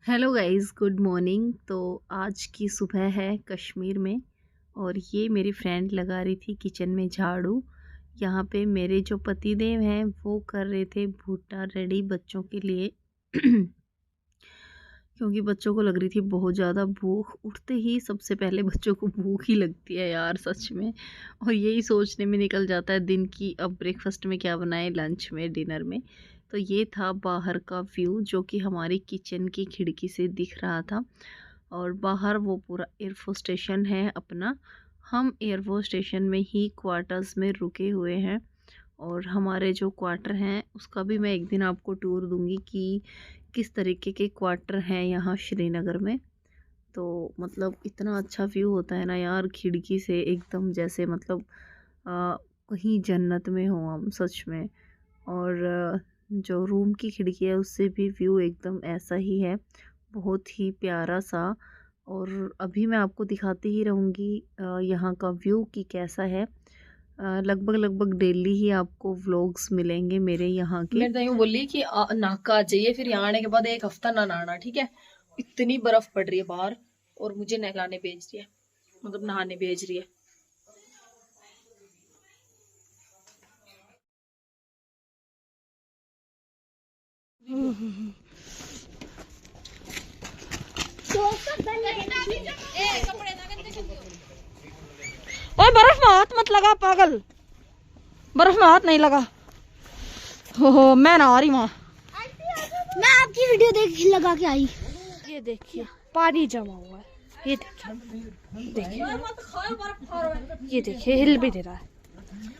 Hello guys, good morning. तो आज की सुबह है कश्मीर में और ये मेरी फ्रेंड लगा रही थी किचन में झाड़ू। यहाँ पे मेरे जो पतिदेव हैं वो कर रहे थे भुट्टा रेडी बच्चों के लिए क्योंकि बच्चों को लग रही थी बहुत ज़्यादा भूख। उठते ही सबसे पहले बच्चों को भूख ही लगती है यार, सच में। और यही सोचने में निकल जाता है दिन की अब ब्रेकफास्ट में क्या बनाए, लंच में, डिनर में। तो ये था बाहर का व्यू जो कि हमारी किचन की खिड़की से दिख रहा था। और बाहर वो पूरा एयरफोर्स स्टेशन है अपना। हम एयरफोर्स स्टेशन में ही क्वार्टर्स में रुके हुए हैं और हमारे जो क्वार्टर हैं उसका भी मैं एक दिन आपको टूर दूंगी कि किस तरीके के क्वार्टर हैं यहाँ श्रीनगर में। तो मतलब इतना अच्छा व्यू होता है ना यार खिड़की से, एकदम जैसे मतलब कहीं जन्नत में हो हम, सच में। और जो रूम की खिड़की है उससे भी व्यू एकदम ऐसा ही है, बहुत ही प्यारा सा। और अभी मैं आपको दिखाती ही रहूँगी यहाँ का व्यू कि कैसा है। लगभग लगभग डेली ही आपको व्लॉग्स मिलेंगे मेरे यहाँ के। मेरे तो यूं बोली कि नाका आ जाइए, फिर यहाँ आने के बाद एक हफ्ता ना नहाना, ठीक है। इतनी बर्फ पड़ रही है बाहर और मुझे नहलाने भेज रही है, मतलब नहाने भेज रही है। ओए बर्फ में हाथ मत लगा पागल, बर्फ में हाथ नहीं लगा। हो मैं ना आ रही वहाँ। मैं आपकी वीडियो देख लगा के आई। ये देखिए पानी जमा हुआ है, ये देखिए देखिए, ये देखिए हिल भी दे रहा है।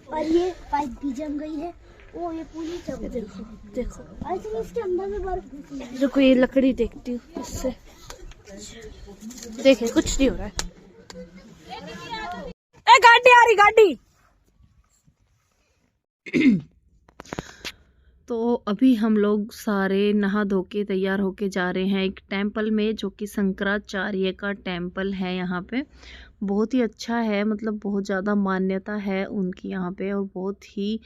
और ये पाइप भी जम गई है। ओ ये पूरी जम गई। देखो देखो, आई थिंक इसके अंदर में बर्फ घुसी है। रुको ये लकड़ी देखती हूँ इससे। देखिए कुछ नहीं हो रहा है। ए गाड़ी आ रही, गाड़ी। तो अभी हम लोग सारे नहा धो के तैयार होके जा रहे हैं एक टेंपल में जो कि शंकराचार्य का टेंपल है यहाँ पे। बहुत ही अच्छा है, मतलब बहुत ज़्यादा मान्यता है उनकी यहाँ पे और बहुत ही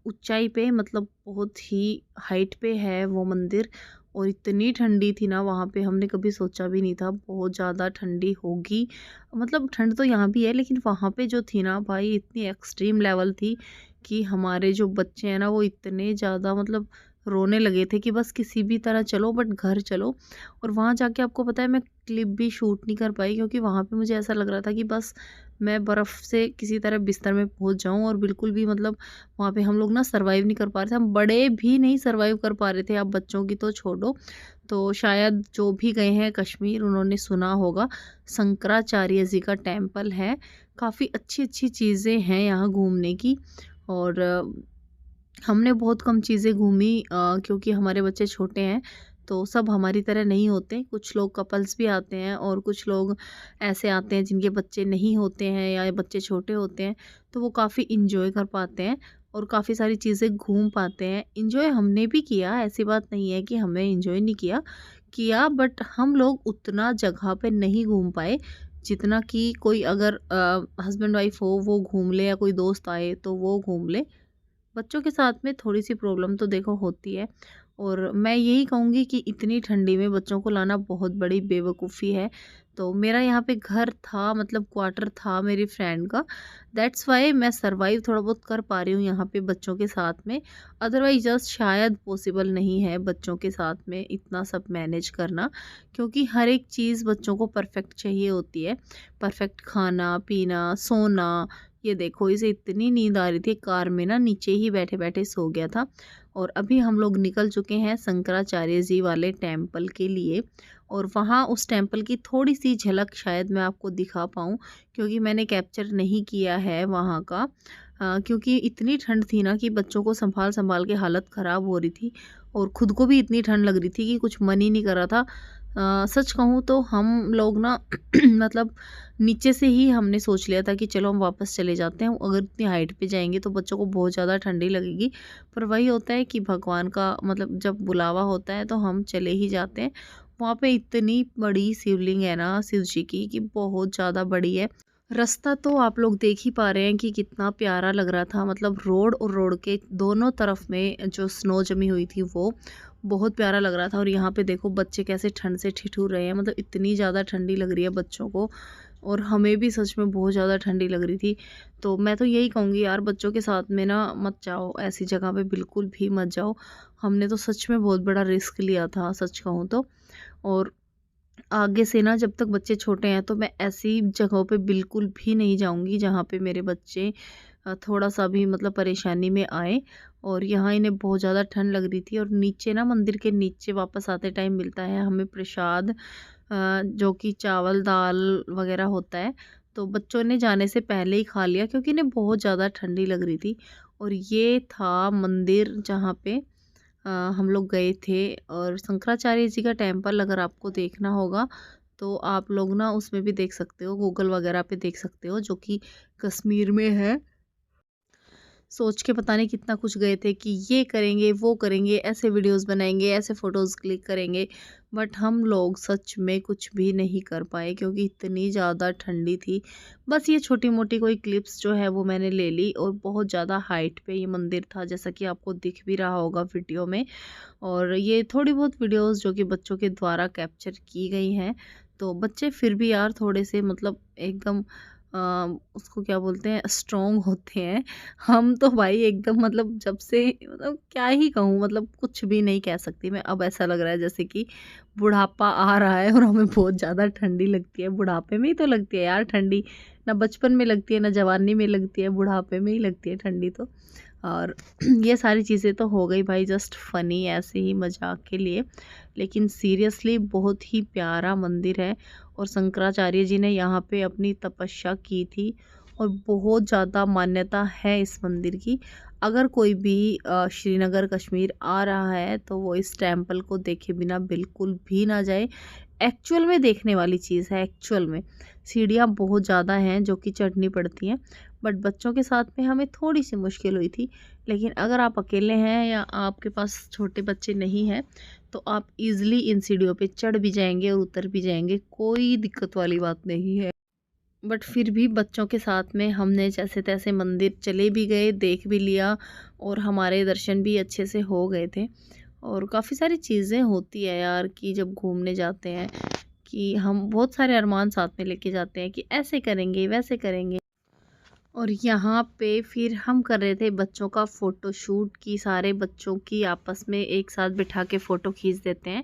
ऊंचाई पे, मतलब बहुत ही हाइट पे है वो मंदिर। और इतनी ठंडी थी ना वहाँ पे, हमने कभी सोचा भी नहीं था बहुत ज़्यादा ठंडी होगी। मतलब ठंड तो यहाँ भी है लेकिन वहाँ पे जो थी ना भाई, इतनी एक्सट्रीम लेवल थी कि हमारे जो बच्चे हैं ना वो इतने ज़्यादा मतलब रोने लगे थे कि बस किसी भी तरह चलो बट घर चलो। और वहाँ जाके आपको पता है मैं क्लिप भी शूट नहीं कर पाई क्योंकि वहाँ पे मुझे ऐसा लग रहा था कि बस मैं बर्फ़ से किसी तरह बिस्तर में पहुँच जाऊँ। और बिल्कुल भी मतलब वहाँ पे हम लोग ना सर्वाइव नहीं कर पा रहे थे, हम बड़े भी नहीं सर्वाइव कर पा रहे थे, आप बच्चों की तो छोड़ो। तो शायद जो भी गए हैं कश्मीर उन्होंने सुना होगा, शंकराचार्य जी का टेम्पल है। काफ़ी अच्छी अच्छी चीज़ें हैं यहाँ घूमने की। और हमने बहुत कम चीज़ें घूमी क्योंकि हमारे बच्चे छोटे हैं। तो सब हमारी तरह नहीं होते, कुछ लोग कपल्स भी आते हैं और कुछ लोग ऐसे आते हैं जिनके बच्चे नहीं होते हैं या बच्चे छोटे होते हैं। तो वो काफ़ी इंजॉय कर पाते हैं और काफ़ी सारी चीज़ें घूम पाते हैं। इंजॉय हमने भी किया, ऐसी बात नहीं है कि हमने इंजॉय नहीं किया किया बट हम लोग उतना जगह पे नहीं घूम पाए जितना कि कोई अगर हस्बैंड वाइफ हो वो घूम ले या कोई दोस्त आए तो वो घूम ले। बच्चों के साथ में थोड़ी-सी प्रॉब्लम तो देखो होती है। और मैं यही कहूँगी कि इतनी ठंडी में बच्चों को लाना बहुत बड़ी बेवकूफ़ी है। तो मेरा यहाँ पे घर था, मतलब क्वार्टर था मेरी फ्रेंड का, दैट्स व्हाई मैं सर्वाइव थोड़ा बहुत कर पा रही हूँ यहाँ पे बच्चों के साथ में। अदरवाइज़ जस्ट शायद पॉसिबल नहीं है बच्चों के साथ में इतना सब मैनेज करना, क्योंकि हर एक चीज़ बच्चों को परफ़ेक्ट चाहिए होती है। परफ़ेक्ट खाना-पीना, सोना। ये देखो इसे इतनी नींद आ रही थी कार में ना, नीचे ही बैठे बैठे सो गया था। और अभी हम लोग निकल चुके हैं शंकराचार्य जी वाले टेम्पल के लिए। और वहाँ उस टेम्पल की थोड़ी सी झलक शायद मैं आपको दिखा पाऊँ क्योंकि मैंने कैप्चर नहीं किया है वहाँ का। क्योंकि इतनी ठंड थी ना कि बच्चों को संभाल संभाल के हालत ख़राब हो रही थी और ख़ुद को भी इतनी ठंड लग रही थी कि कुछ मन ही नहीं कर रहा था। सच कहूँ तो हम लोग ना मतलब नीचे से ही हमने सोच लिया था कि चलो हम वापस चले जाते हैं, अगर इतनी हाइट पे जाएंगे तो बच्चों को बहुत ज़्यादा ठंडी लगेगी। पर वही होता है कि भगवान का मतलब जब बुलावा होता है तो हम चले ही जाते हैं। वहाँ पे इतनी बड़ी शिवलिंग है ना शिव जी की, कि बहुत ज़्यादा बड़ी है। रास्ता तो आप लोग देख ही पा रहे हैं कि कितना प्यारा लग रहा था, मतलब रोड और रोड के दोनों तरफ में जो स्नो जमी हुई थी वो बहुत प्यारा लग रहा था। और यहाँ पे देखो बच्चे कैसे ठंड से ठिठुर रहे हैं, मतलब इतनी ज़्यादा ठंडी लग रही है बच्चों को, और हमें भी सच में बहुत ज़्यादा ठंडी लग रही थी। तो मैं तो यही कहूँगी यार, बच्चों के साथ में ना मत जाओ, ऐसी जगह पे बिल्कुल भी मत जाओ। हमने तो सच में बहुत बड़ा रिस्क लिया था सच कहूँ तो। और आगे से ना जब तक बच्चे छोटे हैं तो मैं ऐसी जगहों पे बिल्कुल भी नहीं जाऊंगी जहाँ पे मेरे बच्चे थोड़ा सा भी मतलब परेशानी में आए। और यहाँ इन्हें बहुत ज़्यादा ठंड लग रही थी। और नीचे ना मंदिर के नीचे वापस आते टाइम मिलता है हमें प्रसाद, जो कि चावल दाल वगैरह होता है। तो बच्चों ने जाने से पहले ही खा लिया क्योंकि इन्हें बहुत ज़्यादा ठंडी लग रही थी। और ये था मंदिर जहाँ पे हम लोग गए थे। और शंकराचार्य जी का टेम्पल अगर आपको देखना होगा तो आप लोग ना उसमें भी देख सकते हो, गूगल वगैरह पे देख सकते हो, जो कि कश्मीर में है। सोच के पता नहीं कितना कुछ गए थे कि ये करेंगे वो करेंगे, ऐसे वीडियोस बनाएंगे, ऐसे फ़ोटोज़ क्लिक करेंगे, बट हम लोग सच में कुछ भी नहीं कर पाए क्योंकि इतनी ज़्यादा ठंडी थी। बस ये छोटी मोटी कोई क्लिप्स जो है वो मैंने ले ली। और बहुत ज़्यादा हाइट पे ये मंदिर था, जैसा कि आपको दिख भी रहा होगा वीडियो में। और ये थोड़ी बहुत वीडियोस जो कि बच्चों के द्वारा कैप्चर की गई हैं। तो बच्चे फिर भी यार थोड़े से मतलब एकदम उसको क्या बोलते हैं, स्ट्रॉन्ग होते हैं। हम तो भाई एकदम मतलब जब से मतलब क्या ही कहूँ, मतलब कुछ भी नहीं कह सकती मैं। अब ऐसा लग रहा है जैसे कि बुढ़ापा आ रहा है और हमें बहुत ज़्यादा ठंडी लगती है। बुढ़ापे में ही तो लगती है यार ठंडी, ना बचपन में लगती है ना जवानी में लगती है, बुढ़ापे में ही लगती है ठंडी तो। और ये सारी चीज़ें तो हो गई भाई जस्ट फ़नी, ऐसे ही मजाक के लिए। लेकिन सीरियसली बहुत ही प्यारा मंदिर है। और शंकराचार्य जी ने यहाँ पे अपनी तपस्या की थी। और बहुत ज़्यादा मान्यता है इस मंदिर की। अगर कोई भी श्रीनगर कश्मीर आ रहा है तो वो इस टेम्पल को देखे बिना बिल्कुल भी ना जाए। एक्चुअल में देखने वाली चीज़ है। एक्चुअल में सीढ़ियाँ बहुत ज़्यादा हैं जो कि चढ़नी पड़ती हैं, बट बच्चों के साथ में हमें थोड़ी सी मुश्किल हुई थी। लेकिन अगर आप अकेले हैं या आपके पास छोटे बच्चे नहीं हैं तो आप इजीली इन सीढ़ियों पे चढ़ भी जाएंगे और उतर भी जाएंगे, कोई दिक्कत वाली बात नहीं है। बट फिर भी बच्चों के साथ में हमने जैसे तैसे मंदिर चले भी गए, देख भी लिया, और हमारे दर्शन भी अच्छे से हो गए थे। और काफ़ी सारी चीज़ें होती है यार कि जब घूमने जाते हैं कि हम बहुत सारे अरमान साथ में लेके जाते हैं कि ऐसे करेंगे वैसे करेंगे। और यहाँ पे फिर हम कर रहे थे बच्चों का फ़ोटो शूट, की सारे बच्चों की आपस में एक साथ बिठा के फ़ोटो खींच देते हैं,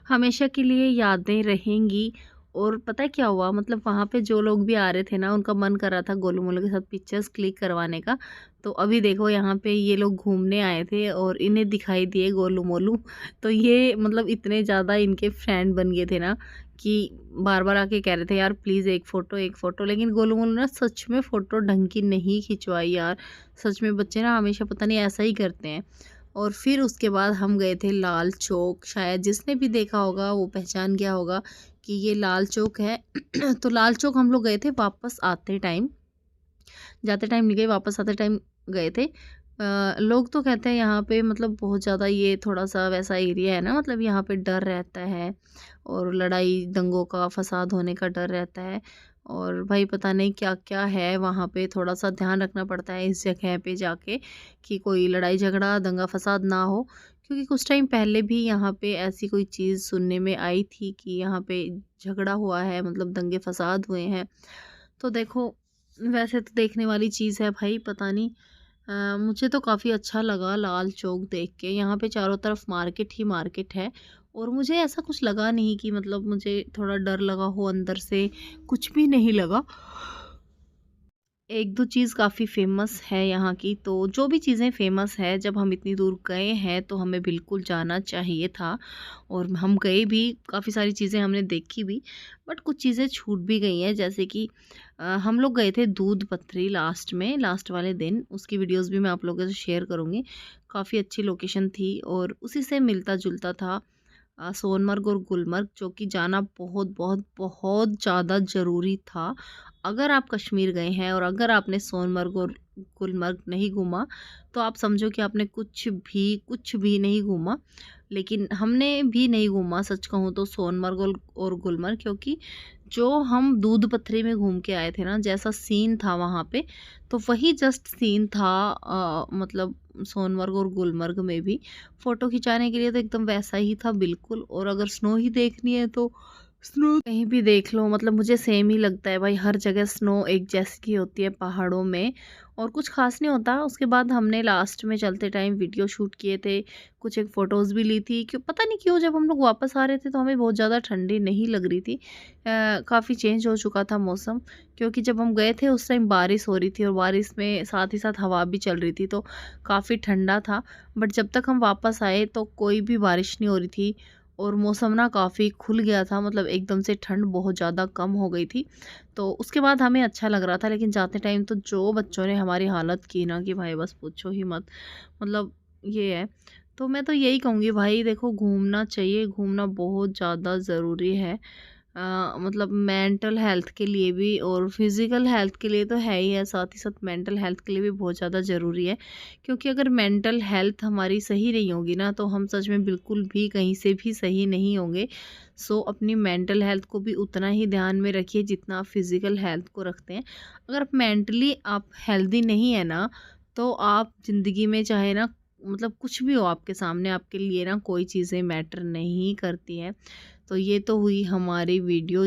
हमेशा के लिए यादें रहेंगी। और पता है क्या हुआ, मतलब वहाँ पे जो लोग भी आ रहे थे ना उनका मन कर रहा था गोलू मोलू के साथ पिक्चर्स क्लिक करवाने का। तो अभी देखो यहाँ पे ये लोग घूमने आए थे और इन्हें दिखाई दिए गोलू मोलू। तो ये मतलब इतने ज़्यादा इनके फ्रेंड बन गए थे ना कि बार बार आके कह रहे थे यार प्लीज़ एक फ़ोटो एक फ़ोटो। लेकिन गोलू मोलू ना सच में फ़ोटो ढंग की नहीं खिंचवाई यार। सच में बच्चे ना हमेशा पता नहीं ऐसा ही करते हैं। और फिर उसके बाद हम गए थे लाल चौक, शायद जिसने भी देखा होगा वो पहचान गया होगा कि ये लाल चौक है। तो लाल चौक हम लोग गए थे वापस आते टाइम, जाते टाइम नहीं गए, वापस आते टाइम गए थे। लोग तो कहते हैं यहाँ पे मतलब बहुत ज़्यादा ये थोड़ा सा वैसा एरिया है ना, मतलब यहाँ पे डर रहता है और लड़ाई दंगों का फसाद होने का डर रहता है। और भाई पता नहीं क्या क्या है वहाँ पे, थोड़ा सा ध्यान रखना पड़ता है इस जगह पे जाके कि कोई लड़ाई झगड़ा दंगा फसाद ना हो। क्योंकि कुछ टाइम पहले भी यहाँ पे ऐसी कोई चीज़ सुनने में आई थी कि यहाँ पे झगड़ा हुआ है, मतलब दंगे फसाद हुए हैं। तो देखो वैसे तो देखने वाली चीज़ है भाई, पता नहीं। मुझे तो काफ़ी अच्छा लगा लाल चौक देख के। यहाँ पे चारों तरफ मार्केट ही मार्केट है। और मुझे ऐसा कुछ लगा नहीं कि मतलब मुझे थोड़ा डर लगा हो अंदर से, कुछ भी नहीं लगा। एक दो चीज़ काफ़ी फ़ेमस है यहाँ की, तो जो भी चीज़ें फ़ेमस है जब हम इतनी दूर गए हैं तो हमें बिल्कुल जाना चाहिए था। और हम गए भी, काफ़ी सारी चीज़ें हमने देखी भी, बट कुछ चीज़ें छूट भी गई हैं। जैसे कि हम लोग गए थे दूध पथरी लास्ट में, लास्ट वाले दिन, उसकी वीडियोस भी मैं आप लोगों से शेयर करूँगी। काफ़ी अच्छी लोकेशन थी और उसी से मिलता जुलता था सोनमर्ग और गुलमर्ग, जो कि जाना बहुत बहुत बहुत ज़्यादा ज़रूरी था। अगर आप कश्मीर गए हैं और अगर आपने सोनमर्ग और गुलमर्ग नहीं घूमा तो आप समझो कि आपने कुछ भी नहीं घूमा। लेकिन हमने भी नहीं घूमा सच कहूँ तो सोनमर्ग और गुलमर्ग, क्योंकि जो हम दूध पथरी में घूम के आए थे ना, जैसा सीन था वहाँ पे, तो वही जस्ट सीन था मतलब सोनमर्ग और गुलमर्ग में भी फ़ोटो खिंचाने के लिए तो एकदम वैसा ही था बिल्कुल। और अगर स्नो ही देखनी है तो स्नो कहीं भी देख लो, मतलब मुझे सेम ही लगता है भाई, हर जगह स्नो एक जैसी की होती है पहाड़ों में और कुछ खास नहीं होता। उसके बाद हमने लास्ट में चलते टाइम वीडियो शूट किए थे, कुछ एक फ़ोटोज़ भी ली थी। क्यों पता नहीं क्यों जब हम लोग वापस आ रहे थे तो हमें बहुत ज़्यादा ठंडी नहीं लग रही थी। काफ़ी चेंज हो चुका था मौसम, क्योंकि जब हम गए थे उस टाइम बारिश हो रही थी और बारिश में साथ ही साथ हवा भी चल रही थी, तो काफ़ी ठंडा था। बट जब तक हम वापस आए तो कोई भी बारिश नहीं हो रही थी और मौसम ना काफ़ी खुल गया था, मतलब एकदम से ठंड बहुत ज़्यादा कम हो गई थी। तो उसके बाद हमें अच्छा लग रहा था, लेकिन जाते टाइम तो जो बच्चों ने हमारी हालत की ना कि भाई बस पूछो ही मत। मतलब ये है। तो मैं तो यही कहूँगी भाई, देखो घूमना चाहिए, घूमना बहुत ज़्यादा ज़रूरी है। मतलब मेंटल हेल्थ के लिए भी और फिज़िकल हेल्थ के लिए तो है ही है, साथ ही साथ मेंटल हेल्थ के लिए भी बहुत ज़्यादा ज़रूरी है। क्योंकि अगर मेंटल हेल्थ हमारी सही नहीं होगी ना तो हम सच में बिल्कुल भी कहीं से भी सही नहीं होंगे। सो अपनी मेंटल हेल्थ को भी उतना ही ध्यान में रखिए जितना आप फिज़िकल हेल्थ को रखते हैं। अगर मेंटली आप हेल्दी नहीं है ना, तो आप ज़िंदगी में चाहे ना, मतलब कुछ भी हो आपके सामने, आपके लिए ना कोई चीज़ें मैटर नहीं करती हैं। तो ये तो हुई हमारी वीडियो।